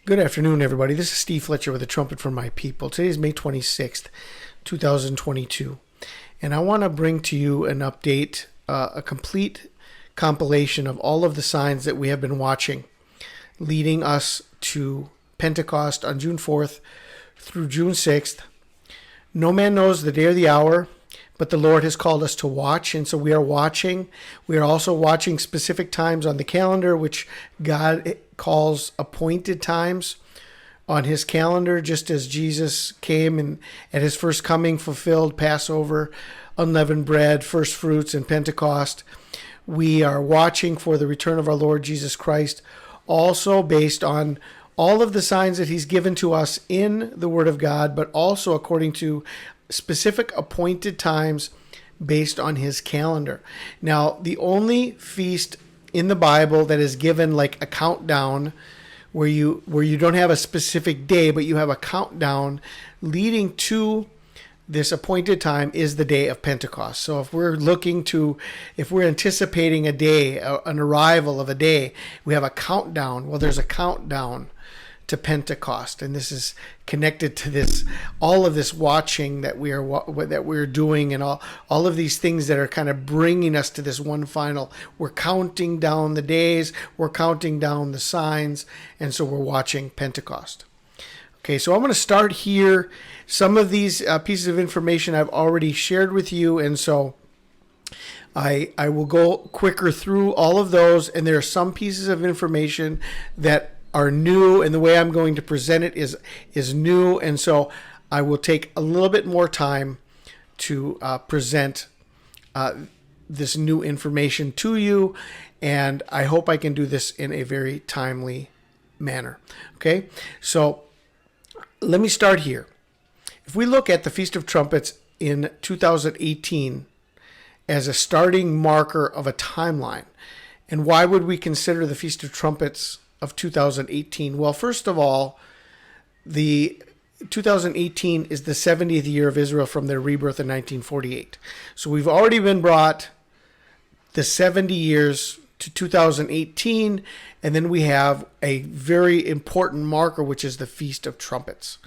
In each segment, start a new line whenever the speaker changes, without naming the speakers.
Good afternoon, everybody. This is Steve Fletcher with a trumpet for my people. Today is May 26th, 2022. And I want to bring to you an update, a complete compilation of all of the signs that we have been watching, leading us to Pentecost on June 4th through June 6th. No man knows the day or the hour, but the Lord has called us to watch, and so we are watching. We are also watching specific times on the calendar, which God calls appointed times on his calendar, just as Jesus came and at his first coming fulfilled Passover, unleavened bread, first fruits, and Pentecost. We are watching for the return of our Lord Jesus Christ, also based on all of the signs that he's given to us in the Word of God, but also according to specific appointed times based on his calendar. Now, the only feast in the Bible that is given like a countdown where you don't have a specific day, but you have a countdown leading to this appointed time is the day of Pentecost. So if we're anticipating a day, an arrival of a day, we have a countdown. Well, there's a countdown to Pentecost, and this is connected to all of this watching that we're doing, and all of these things that are kind of bringing us to this one final. We're counting down the days, we're counting down the signs, and so we're watching Pentecost. Okay, so I'm going to start here. Some of these pieces of information I've already shared with you, and so I will go quicker through all of those, and there are some pieces of information that are new, and the way I'm going to present it is new, and so I will take a little bit more time to present this new information to you, and I hope I can do this in a very timely manner. Okay, so let me start here. If we look at the Feast of Trumpets in 2018 as a starting marker of a timeline, and why would we consider the Feast of Trumpets of 2018? Well, first of all, the 2018 is the 70th year of Israel from their rebirth in 1948. So we've already been brought the 70 years to 2018, and then we have a very important marker, which is the Feast of Trumpets.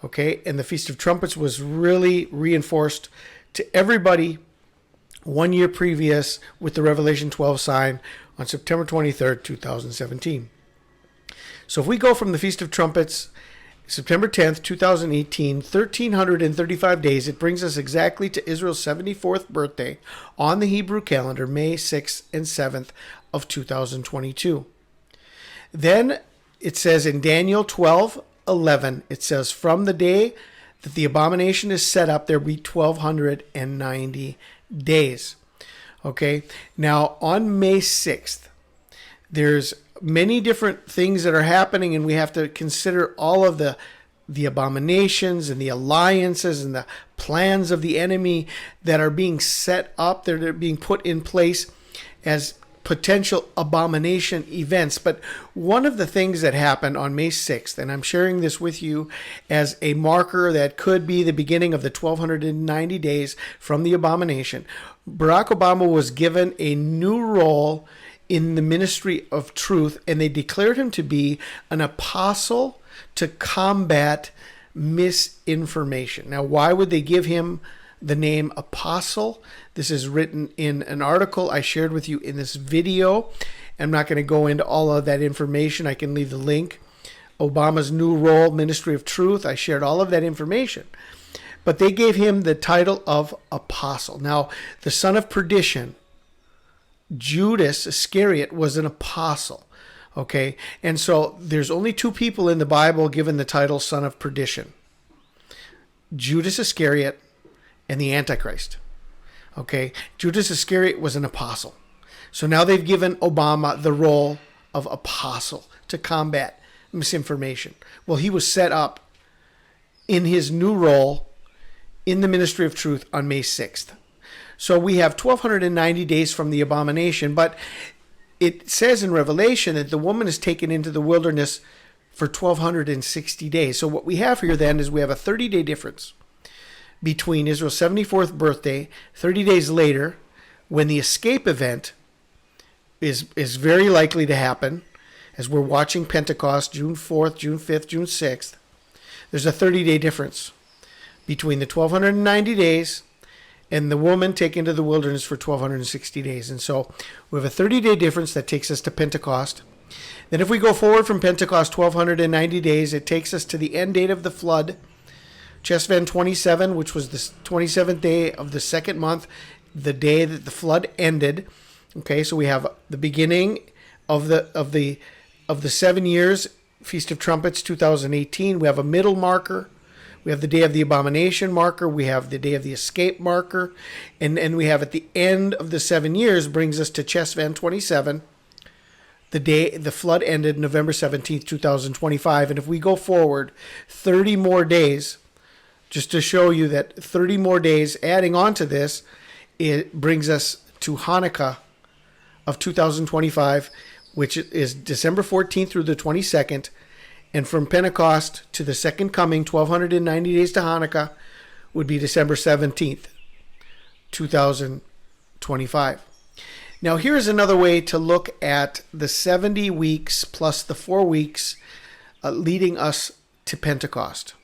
Okay, and the Feast of Trumpets was really reinforced to everybody 1 year previous with the Revelation 12 sign on September 23rd, 2017. So if we go from the Feast of Trumpets, September 10th, 2018, 1,335 days, it brings us exactly to Israel's 74th birthday on the Hebrew calendar, May 6th and 7th of 2022. Then it says in Daniel 12:11, it says, from the day that the abomination is set up, there be 1,290 days. Okay, now on May 6th, there's many different things that are happening, and we have to consider all of the abominations and the alliances and the plans of the enemy that are being set up, that are being put in place as potential abomination events. But one of the things that happened on May 6th, and I'm sharing this with you as a marker that could be the beginning of the 1,290 days from the abomination, Barack Obama was given a new role in the ministry of truth, and they declared him to be an apostle to combat misinformation. Now, why would they give him the name apostle? This is written in an article I shared with you in this video. I'm not going to go into all of that information. I can leave the link. Obama's new role, ministry of truth. I shared all of that information. But they gave him the title of apostle. Now, the son of perdition, Judas Iscariot, was an apostle. Okay, and so there's only two people in the Bible given the title son of perdition: Judas Iscariot and the Antichrist. Okay, Judas Iscariot was an apostle. So now they've given Obama the role of apostle to combat misinformation. Well, he was set up in his new role in the ministry of truth on May 6th. So we have 1,290 days from the abomination, but it says in Revelation that the woman is taken into the wilderness for 1,260 days. So what we have here then is we have a 30-day difference between Israel's 74th birthday, 30 days later, when the escape event is very likely to happen, as we're watching Pentecost, June 4th, June 5th, June 6th, there's a 30-day difference between the 1,290 days and the woman taken to the wilderness for 1,260 days. And so we have a 30-day difference that takes us to Pentecost. Then if we go forward from Pentecost 1,290 days, it takes us to the end date of the flood, Chesvan 27, which was the 27th day of the second month, the day that the flood ended. Okay, so we have the beginning of the 7 years, Feast of Trumpets 2018. We have a middle marker. We have the Day of the Abomination marker. We have the Day of the Escape marker. And we have at the end of the 7 years brings us to Chesvan 27, the day the flood ended, November 17th, 2025. And if we go forward 30 more days, just to show you that 30 more days adding on to this, it brings us to Hanukkah of 2025, which is December 14th through the 22nd. And from Pentecost to the second coming, 1,290 days to Hanukkah, would be December 17th, 2025. Now, here's another way to look at the 70 weeks plus the 4 weeks leading us to Pentecost.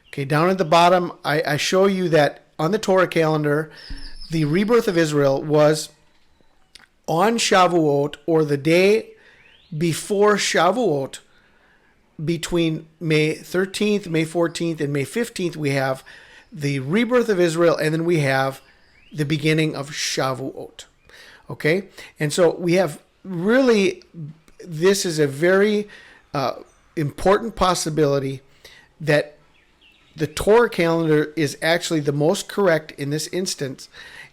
Okay, down at the bottom, I show you that on the Torah calendar, the rebirth of Israel was on Shavuot, or the day before Shavuot. Between May 13th, May 14th, and May 15th, we have the rebirth of Israel, and then we have the beginning of Shavuot. Okay? And so we have really, this is a very important possibility that the Torah calendar is actually the most correct in this instance,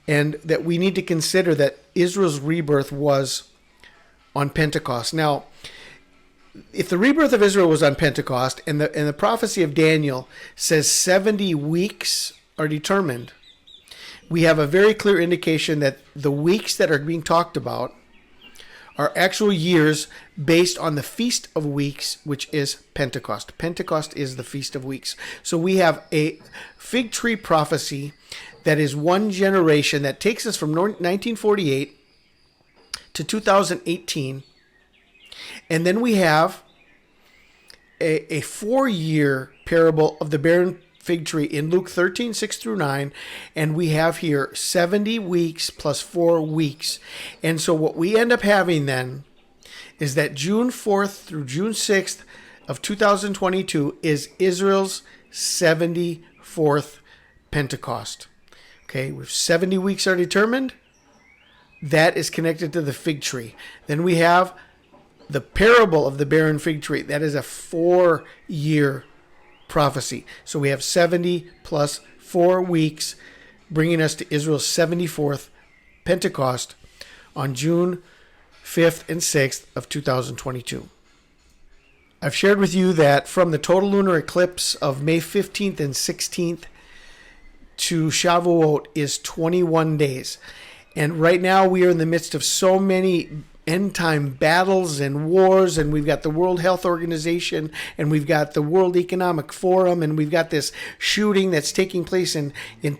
and that we need to consider that Israel's rebirth was on Pentecost. Now, if the rebirth of Israel was on Pentecost, and the prophecy of Daniel says 70 weeks are determined, we have a very clear indication that the weeks that are being talked about are actual years based on the Feast of Weeks, which is Pentecost. Pentecost is the Feast of Weeks. So we have a fig tree prophecy that is one generation that takes us from 1948 to 2018. And then we have a 4-year parable of the barren fig tree in Luke 13, 6 through 9. And we have here 70 weeks plus 4 weeks. And so what we end up having then is that June 4th through June 6th of 2022 is Israel's 74th Pentecost. Okay, with 70 weeks are determined. That is connected to the fig tree. Then we have the parable of the barren fig tree. That is a 4-year prophecy. So we have 70 plus 4 weeks, bringing us to Israel's 74th Pentecost on June 5th and 6th of 2022. I've shared with you that from the total lunar eclipse of May 15th and 16th to Shavuot is 21 days. And right now we are in the midst of so many end time battles and wars, and we've got the World Health Organization, and we've got the World Economic Forum, and we've got this shooting that's taking place in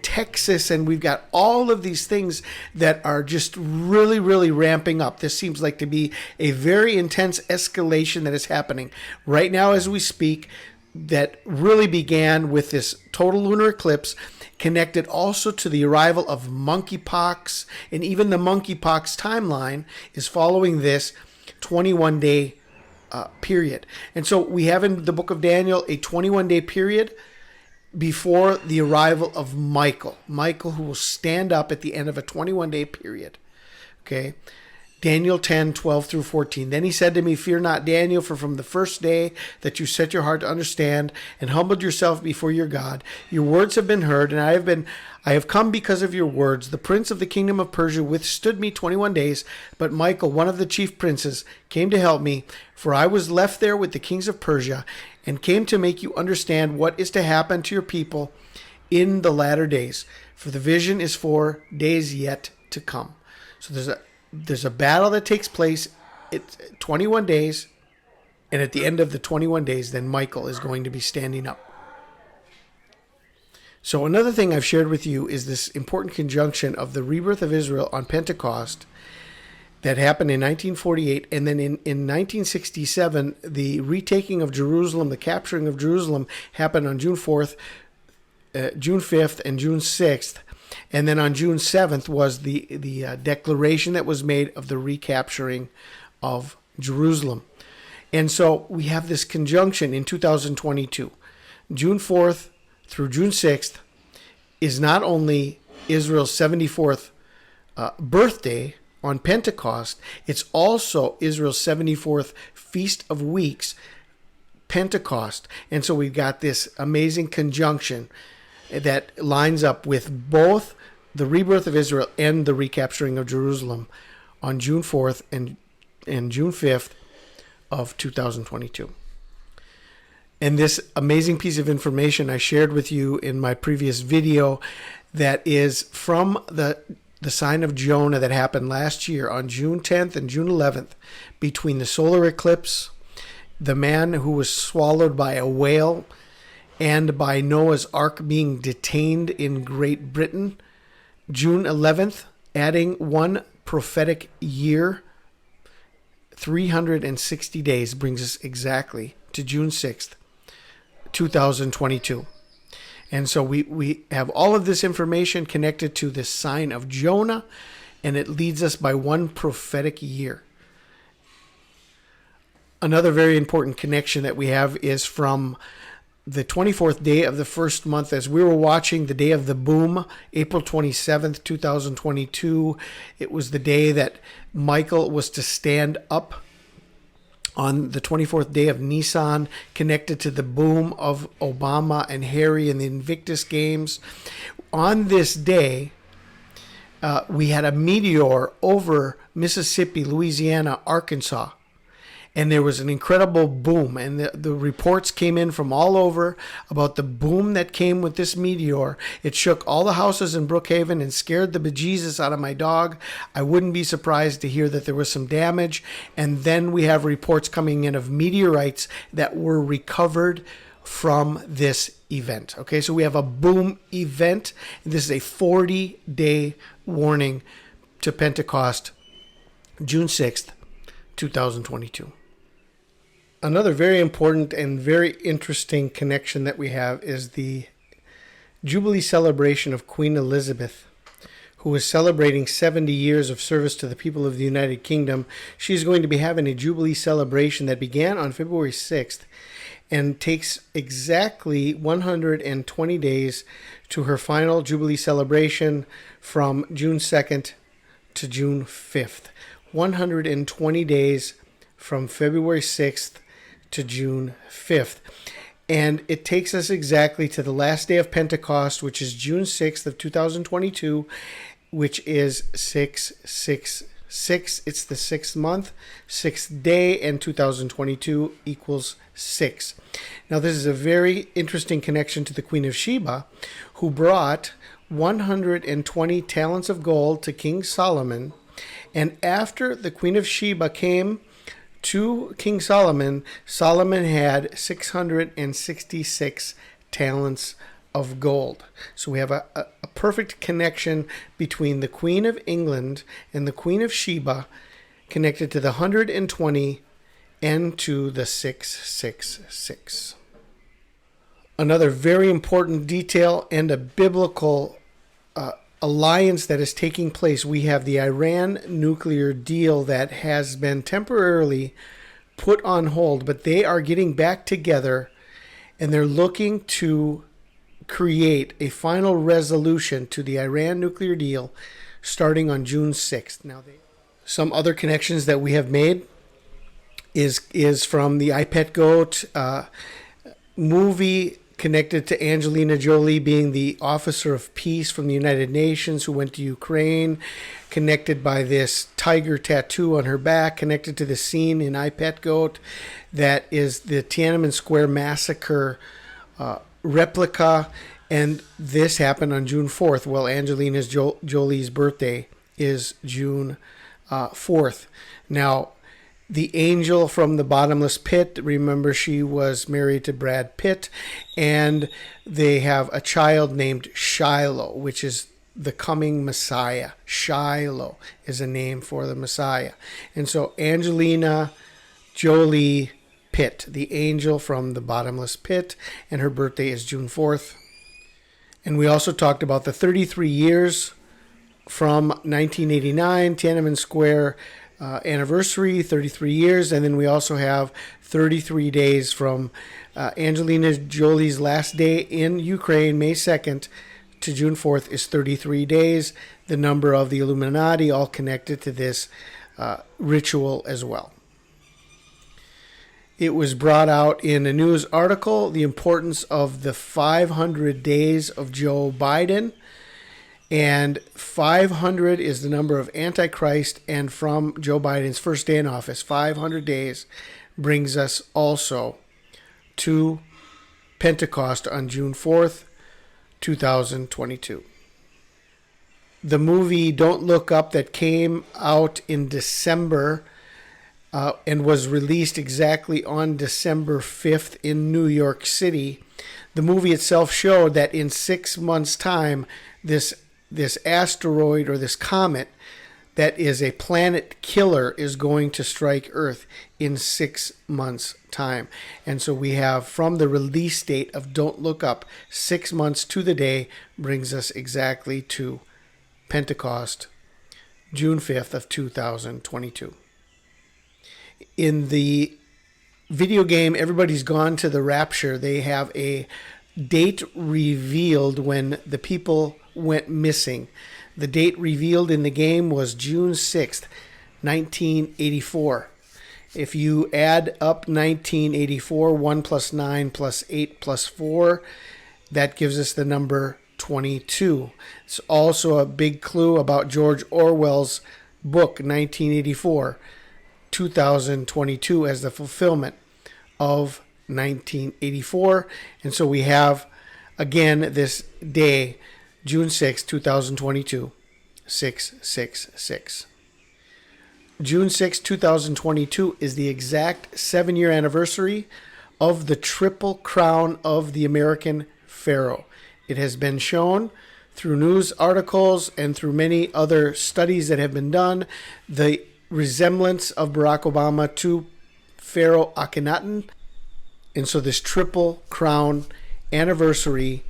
Texas, and we've got all of these things that are just really, really ramping up. This seems like to be a very intense escalation that is happening right now as we speak, that really began with this total lunar eclipse, connected also to the arrival of monkeypox, and even the monkeypox timeline is following this 21-day period. And so we have in the book of Daniel a 21-day period before the arrival of Michael, who will stand up at the end of a 21-day period. Okay, Daniel 10, 12 through 14. Then he said to me, "Fear not, Daniel, for from the first day that you set your heart to understand and humbled yourself before your God, your words have been heard, and I have come because of your words. The prince of the kingdom of Persia withstood me 21 days, but Michael, one of the chief princes, came to help me, for I was left there with the kings of Persia, and came to make you understand what is to happen to your people in the latter days. For the vision is for days yet to come." So there's a battle that takes place. It's 21 days, and at the end of the 21 days, then Michael is going to be standing up. So another thing I've shared with you is this important conjunction of the rebirth of Israel on Pentecost that happened in 1948, and then in 1967, the retaking of Jerusalem, the capturing of Jerusalem, happened on June 4th, June 5th, and June 6th. And then on June 7th was the declaration that was made of the recapturing of Jerusalem. And so we have this conjunction in 2022. June 4th through June 6th is not only Israel's 74th birthday on Pentecost, it's also Israel's 74th Feast of Weeks, Pentecost. And so we've got this amazing conjunction that lines up with both the rebirth of Israel and the recapturing of Jerusalem on June 4th and June 5th of 2022. And this amazing piece of information I shared with you in my previous video, that is from the sign of Jonah that happened last year on June 10th and June 11th, between the solar eclipse, the man who was swallowed by a whale, and by Noah's Ark being detained in Great Britain. June 11th, adding one prophetic year, 360 days, brings us exactly to June 6th, 2022. And so we have all of this information connected to the sign of Jonah, and it leads us by one prophetic year. Another very important connection that we have is from the 24th day of the first month, as we were watching the day of the boom, April 27th, 2022. It was the day that Michael was to stand up on the 24th day of Nisan, connected to the boom of Obama and Harry in the Invictus Games. On this day, we had a meteor over Mississippi, Louisiana, Arkansas. And there was an incredible boom, and the reports came in from all over about the boom that came with this meteor. It shook all the houses in Brookhaven and scared the bejesus out of my dog. I wouldn't be surprised to hear that there was some damage. And then we have reports coming in of meteorites that were recovered from this event. Okay, so we have a boom event. This is a 40-day warning to Pentecost, June 6th, 2022. Another very important and very interesting connection that we have is the Jubilee celebration of Queen Elizabeth, who is celebrating 70 years of service to the people of the United Kingdom. She's going to be having a Jubilee celebration that began on February 6th and takes exactly 120 days to her final Jubilee celebration from June 2nd to June 5th. 120 days from February 6th to June 5th. And it takes us exactly to the last day of Pentecost, which is June 6th of 2022, which is 666. It's the 6th month, 6th day, and 2022 equals 6. Now, this is a very interesting connection to the Queen of Sheba, who brought 120 talents of gold to King Solomon. And after the Queen of Sheba came to King Solomon, Solomon had 666 talents of gold. So we have a perfect connection between the Queen of England and the Queen of Sheba, connected to the 120 and to the 666. Another very important detail and a biblical alliance that is taking place. We have the Iran nuclear deal that has been temporarily put on hold, but they are getting back together and they're looking to create a final resolution to the Iran nuclear deal starting on June 6th. Now, some other connections that we have made is from the I Pet Goat movie, connected to Angelina Jolie being the officer of peace from the United Nations who went to Ukraine, connected by this tiger tattoo on her back, connected to the scene in I Pet Goat that is the Tiananmen Square massacre replica. And this happened on June 4th. Well, Angelina Jolie's birthday is June 4th. Now, the angel from the bottomless pit, remember, she was married to Brad Pitt, and they have a child named Shiloh, which is the coming Messiah. Shiloh is a name for the Messiah. And so Angelina Jolie Pitt, the angel from the bottomless pit, and her birthday is June 4th. And we also talked about the 33 years from 1989, Tiananmen Square anniversary, 33 years. And then we also have 33 days from Angelina Jolie's last day in Ukraine, May 2nd, to June 4th is 33 days. The number of the Illuminati, all connected to this ritual as well. It was brought out in a news article, the importance of the 500 days of Joe Biden. And 500 is the number of Antichrist. And from Joe Biden's first day in office, 500 days brings us also to Pentecost on June 4th, 2022. The movie Don't Look Up that came out in December and was released exactly on December 5th in New York City. The movie itself showed that in 6 months' time, this asteroid or this comet that is a planet killer is going to strike Earth in 6 months' time. And so we have, from the release date of Don't Look Up, 6 months to the day brings us exactly to Pentecost, June 5th of 2022. In the video game Everybody's Gone to the Rapture, they have a date revealed when the people went missing. The date revealed in the game was June 6th, 1984. If you add up 1984, 1 plus 9 plus 8 plus 4, that gives us the number 22. It's also a big clue about George Orwell's book, 1984, 2022 as the fulfillment of 1984. And so we have, again, this day, June 6, 2022, 666. June 6, 2022 is the exact 7-year anniversary of the Triple Crown of the American Pharaoh. It has been shown through news articles and through many other studies that have been done, the resemblance of Barack Obama to Pharaoh Akhenaten. And so this Triple Crown anniversary,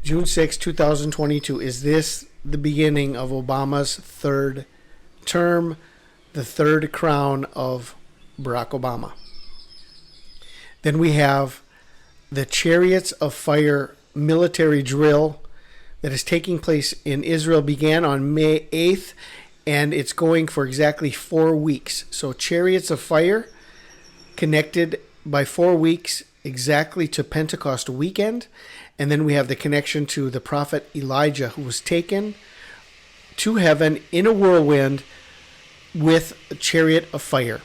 June 6, 2022, is this the beginning of Obama's third term, the third crown of Barack Obama. Then we have the Chariots of Fire military drill that is taking place in Israel, began on May 8th, and it's going for exactly 4 weeks. So Chariots of Fire connected by 4 weeks exactly to Pentecost weekend. And then we have the connection to the prophet Elijah, who was taken to heaven in a whirlwind with a chariot of fire.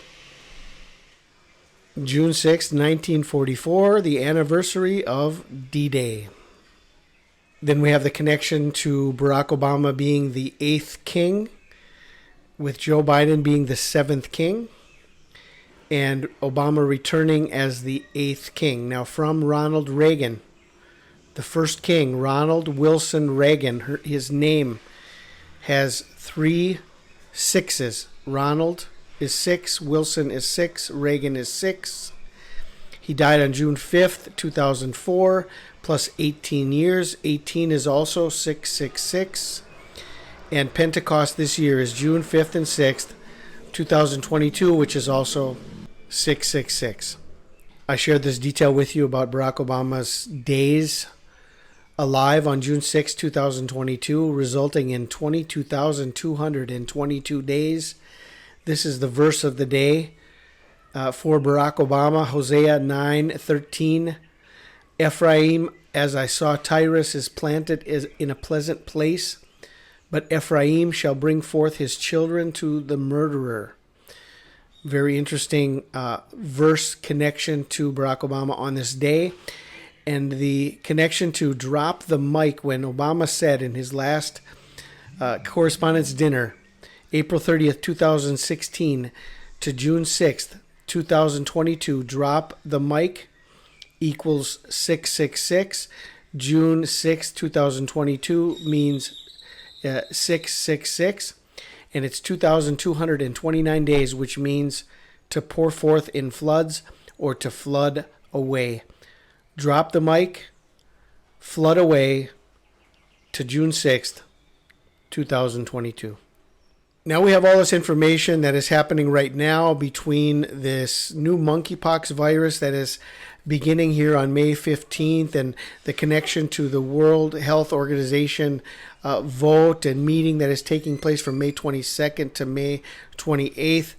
June 6, 1944, the anniversary of D-Day. Then we have the connection to Barack Obama being the 8th king, with Joe Biden being the 7th king, and Obama returning as the 8th king. Now, from Ronald Reagan, the first king, Ronald Wilson Reagan, his name has 3 sixes. Ronald is 6, Wilson is 6, Reagan is 6. He died on June 5th, 2004, plus 18 years. 18 is also 666. And Pentecost this year is June 5th and 6th, 2022, which is also 666. I shared this detail with you about Barack Obama's days alive on June 6, 2022, resulting in 22,222 days. This is the verse of the day for Barack Obama, Hosea 9:13. Ephraim, as I saw Tyrus, is planted in a pleasant place, but Ephraim shall bring forth his children to the murderer. Very interesting verse connection to Barack Obama on this day. And the connection to drop the mic when Obama said in his last correspondence dinner, April 30th, 2016 to June 6th, 2022, drop the mic equals 666. June 6th, 2022 means 666, and it's 2,229 days, which means to pour forth in floods or to flood away. Drop the mic, flood away to June 6th, 2022. Now we have all this information that is happening right now between this new monkeypox virus that is beginning here on May 15th and the connection to the World Health Organization vote and meeting that is taking place from May 22nd to May 28th.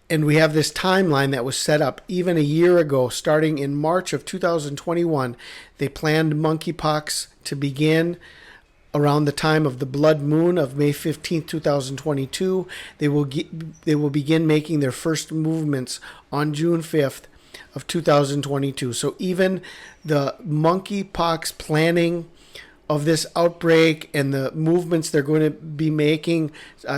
And we have this timeline that was set up even a year ago, starting in March of 2021. They planned monkeypox to begin around the time of the blood moon of May 15th, 2022. They will begin making their first movements on June 5th of 2022. So even the monkeypox planning of this outbreak and the movements they're going to be making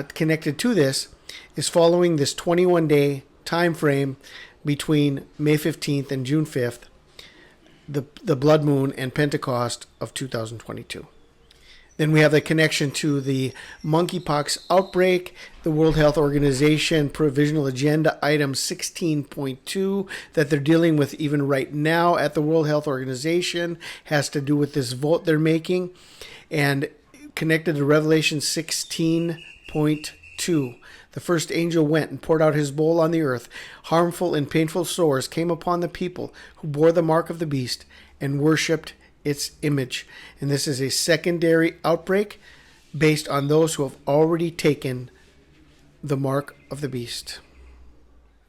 connected to this is following this 21-day time frame between May 15th and June 5th, the blood moon and Pentecost of 2022. Then we have the connection to the monkeypox outbreak, the World Health Organization Provisional Agenda Item 16.2 that they're dealing with even right now at the World Health Organization has to do with this vote they're making, and connected to Revelation 16.2. The first angel went and poured out his bowl on the earth. Harmful and painful sores came upon the people who bore the mark of the beast and worshipped its image. And this is a secondary outbreak based on those who have already taken the mark of the beast.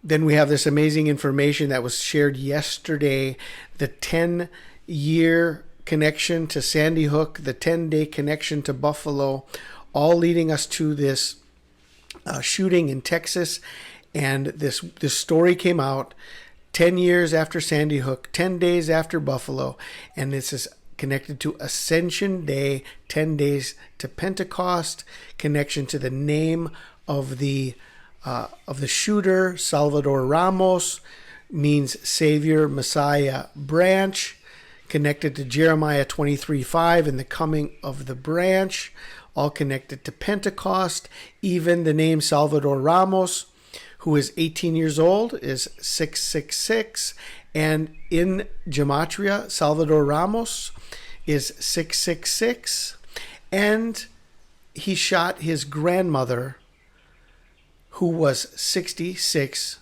Then we have this amazing information that was shared yesterday, the 10-year connection to Sandy Hook, the 10-day connection to Buffalo, all leading us to this shooting in Texas. And this story came out 10 years after Sandy Hook, 10 days after Buffalo, and this is connected to Ascension Day, 10 days to Pentecost, connection to the name of the shooter, Salvador Ramos, means Savior, Messiah, branch, connected to Jeremiah 23:5 and the coming of the branch, all connected to Pentecost. Even the name Salvador Ramos, who is 18 years old, is 666. And in Gematria, Salvador Ramos is 666. And he shot his grandmother, who was 66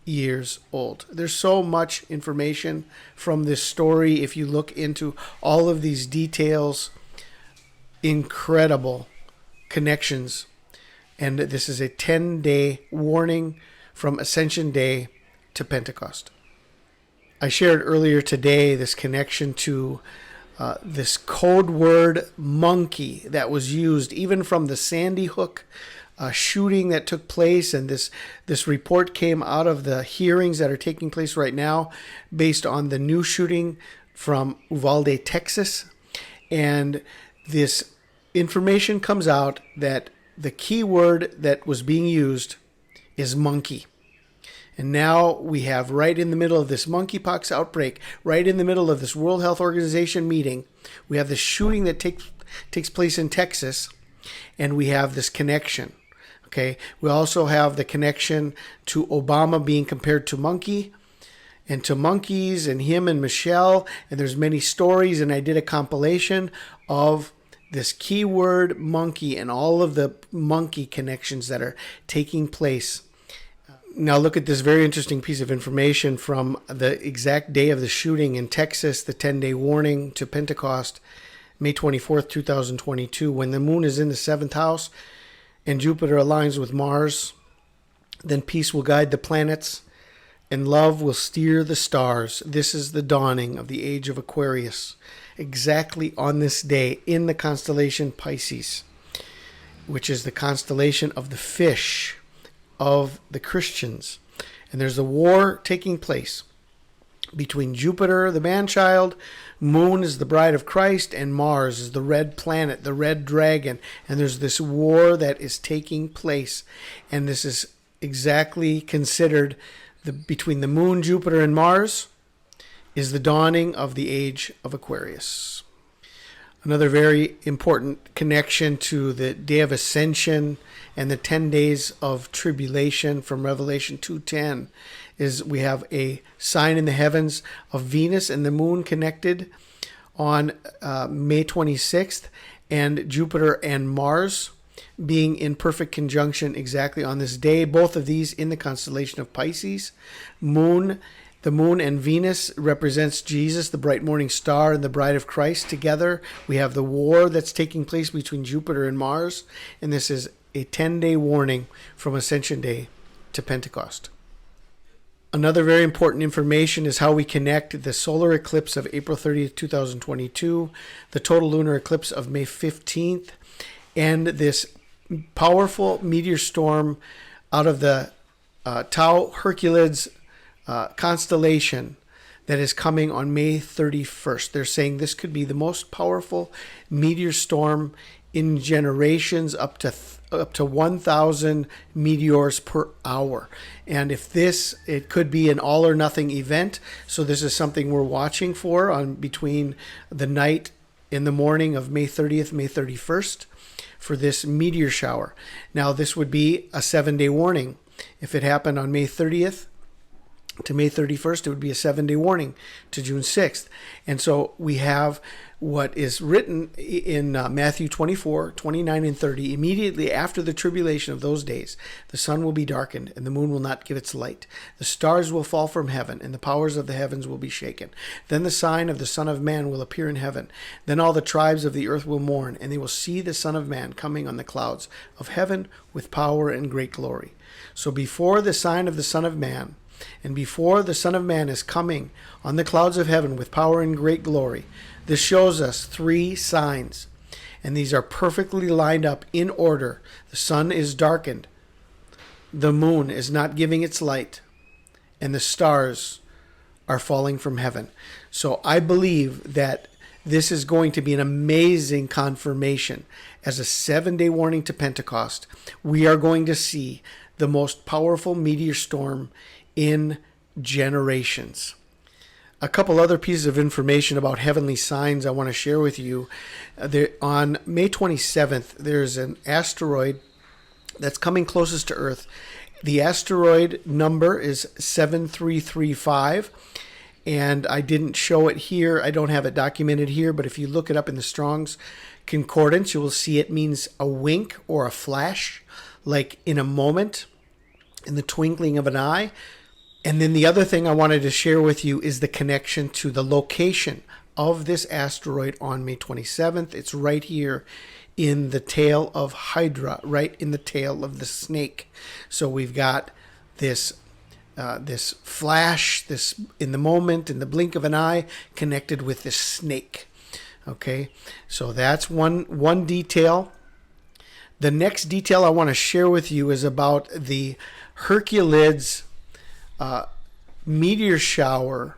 years old. There's so much information from this story. If you look into all of these details, incredible connections. And this is a 10-day warning from Ascension Day to Pentecost. I shared earlier today this connection to this code word monkey that was used even from the Sandy Hook shooting that took place. And this report came out of the hearings that are taking place right now based on the new shooting from Uvalde, Texas. And this information comes out that the key word that was being used is monkey. And now we have, right in the middle of this monkeypox outbreak, right in the middle of this World Health Organization meeting, we have the shooting that takes place in Texas, and we have this connection. Okay, we also have the connection to Obama being compared to monkey and to monkeys and him and Michelle, and there's many stories, and I did a compilation of this keyword monkey and all of the monkey connections that are taking place. Now look at this very interesting piece of information from the exact day of the shooting in Texas, the 10-day warning to Pentecost, May 24th, 2022. When the moon is in the 7th house and Jupiter aligns with Mars, then peace will guide the planets and love will steer the stars. This is the dawning of the age of Aquarius. Exactly on this day in the constellation Pisces, which is the constellation of the fish of the Christians. And there's a war taking place between Jupiter, the man-child, Moon is the bride of Christ, and Mars is the red planet, the red dragon. And there's this war that is taking place. And this is exactly considered between the Moon, Jupiter, and Mars is the dawning of the age of Aquarius. Another very important connection to the day of ascension and the 10 days of tribulation from Revelation 2:10 is we have a sign in the heavens of Venus and the moon connected on May 26th, and Jupiter and Mars being in perfect conjunction exactly on this day. Both of these in the constellation of Pisces. The moon and Venus represents Jesus, the bright morning star, and the bride of Christ together. We have the war that's taking place between Jupiter and Mars, and this is a 10-day warning from Ascension Day to Pentecost. Another very important information is how we connect the solar eclipse of April 30th, 2022, the total lunar eclipse of May 15th, and this powerful meteor storm out of the Tau Hercules constellation that is coming on May 31st. They're saying this could be the most powerful meteor storm in generations, up to 1,000 meteors per hour. And it could be an all or nothing event. So this is something we're watching for on between the night and the morning of May 30th, May 31st for this meteor shower. Now this would be a 7-day warning. If it happened on May 30th to May 31st, it would be a 7-day warning to June 6th. And so we have what is written in Matthew 24, 29, and 30. Immediately after the tribulation of those days, the sun will be darkened, and the moon will not give its light. The stars will fall from heaven, and the powers of the heavens will be shaken. Then the sign of the Son of Man will appear in heaven. Then all the tribes of the earth will mourn, and they will see the Son of Man coming on the clouds of heaven with power and great glory. So before the sign of the Son of Man, and before the Son of Man is coming on the clouds of heaven with power and great glory, this shows us 3 signs, and these are perfectly lined up in order. The sun is darkened, the moon is not giving its light, and the stars are falling from heaven. So I believe that this is going to be an amazing confirmation. As a 7-day warning to Pentecost, we are going to see the most powerful meteor storm in generations. A couple other pieces of information about heavenly signs I want to share with you. On May 27th, there's an asteroid that's coming closest to Earth. The asteroid number is 7335, and I didn't show it here. I don't have it documented here, but if you look it up in the Strong's Concordance, you will see it means a wink or a flash, like in a moment, in the twinkling of an eye. And then the other thing I wanted to share with you is the connection to the location of this asteroid on May 27th. It's right here in the tail of Hydra, right in the tail of the snake. So we've got this flash, this in the moment, in the blink of an eye, connected with this snake. Okay, so that's one detail. The next detail I want to share with you is about the Hercules meteor shower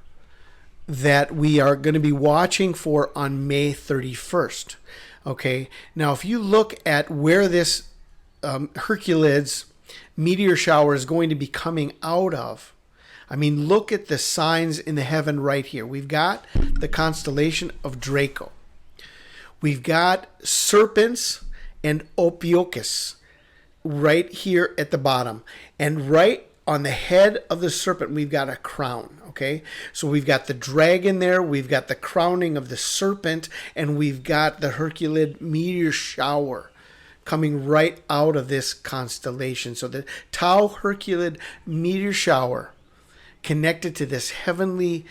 that we are going to be watching for on May 31st. Okay, now if you look at where this Hercules meteor shower is going to be coming out of, I mean, look at the signs in the heaven right here. We've got the constellation of Draco. We've got serpents and Ophiuchus right here at the bottom. And right on the head of the serpent, we've got a crown, okay? So we've got the dragon there, we've got the crowning of the serpent, and we've got the Herculean meteor shower coming right out of this constellation. So the Tau Herculean meteor shower connected to this heavenly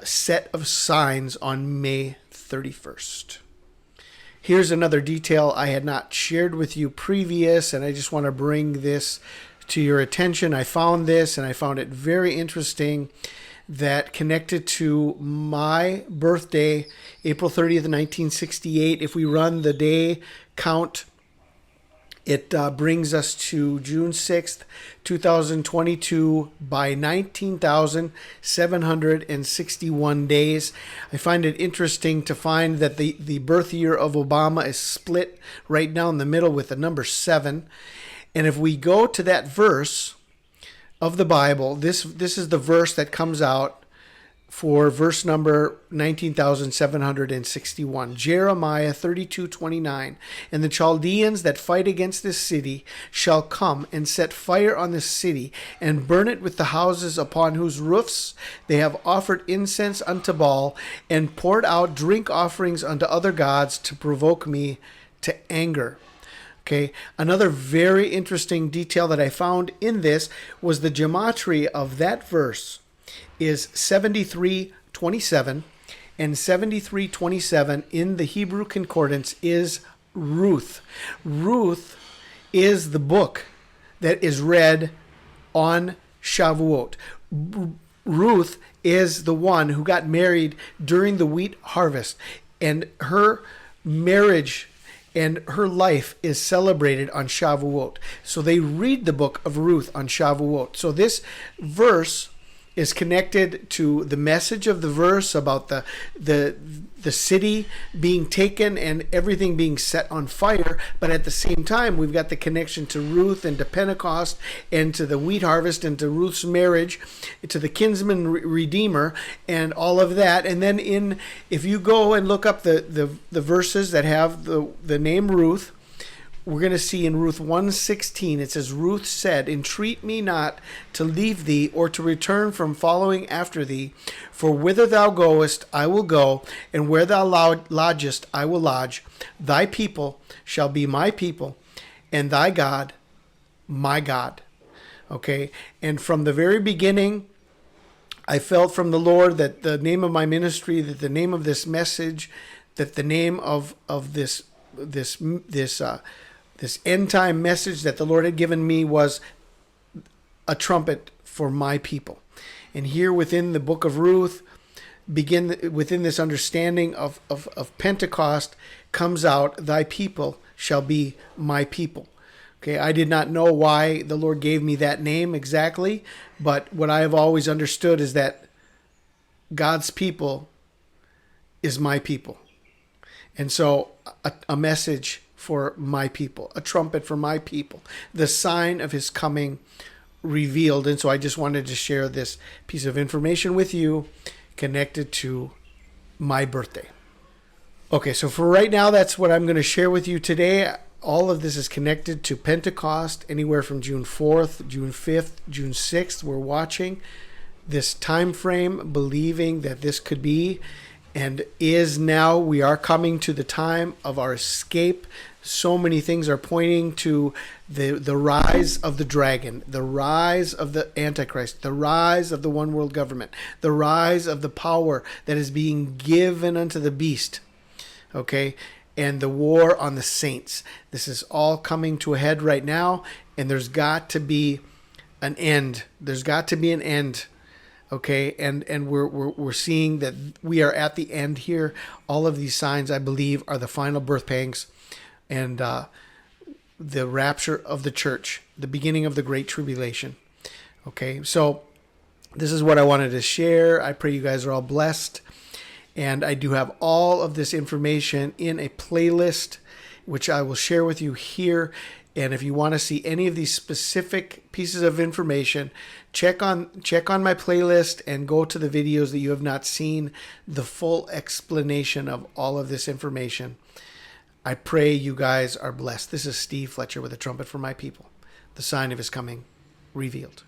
set of signs on May 31st. Here's another detail I had not shared with you previous, and I just want to bring this to your attention. I found this, and I found it very interesting, that connected to my birthday, April 30th, 1968. If we run the day count, it brings us to June 6th, 2022 by 19,761 days. I find it interesting to find that the birth year of Obama is split right down the middle with the number 7. And if we go to that verse of the Bible, this is the verse that comes out for verse number 19,761. Jeremiah 32:29. And the Chaldeans that fight against this city shall come and set fire on this city and burn it with the houses upon whose roofs they have offered incense unto Baal and poured out drink offerings unto other gods to provoke me to anger. Okay, another very interesting detail that I found in this was the gematria of that verse is 73:27, and 73:27 in the Hebrew concordance is Ruth. Ruth is the book that is read on Shavuot. Ruth is the one who got married during the wheat harvest, and her marriage and her life is celebrated on Shavuot. So they read the book of Ruth on Shavuot. So this verse is connected to the message of the verse about the city being taken and everything being set on fire, but at the same time we've got the connection to Ruth and to Pentecost and to the wheat harvest and to Ruth's marriage, to the kinsman redeemer and all of that. And then if you go and look up the verses that have the name Ruth, we're going to see in Ruth 1:16, it says, Ruth said, entreat me not to leave thee or to return from following after thee, for whither thou goest I will go, and where thou lodgest I will lodge. Thy people shall be my people, and thy God my God. Okay, and from the very beginning, I felt from the Lord that the name of my ministry, that the name of this message, that the name of this end time message that the Lord had given me was a trumpet for my people. And here within the book of Ruth, within this understanding of Pentecost comes out, thy people shall be my people. Okay, I did not know why the Lord gave me that name exactly, but what I have always understood is that God's people is my people. And so a message for my people, a trumpet for my people, the sign of his coming revealed. And so I just wanted to share this piece of information with you connected to my birthday. Okay, so for right now, that's what I'm going to share with you today. All of this is connected to Pentecost, anywhere from June 4th, June 5th, June 6th. We're watching this time frame, believing that this could be and is now. We are coming to the time of our escape. So many things are pointing to the rise of the dragon, the rise of the Antichrist, the rise of the one world government, the rise of the power that is being given unto the beast. Okay, and the war on the saints. This is all coming to a head right now, and there's got to be an end. There's got to be an end. Okay, and we're seeing that we are at the end here. All of these signs, I believe, are the final birth pangs and the rapture of the church, the beginning of the Great Tribulation. Okay, so this is what I wanted to share. I pray you guys are all blessed. And I do have all of this information in a playlist, which I will share with you here. And if you want to see any of these specific pieces of information, check on my playlist and go to the videos that you have not seen, the full explanation of all of this information. I pray you guys are blessed. This is Steve Fletcher with a trumpet for my people, the sign of his coming revealed.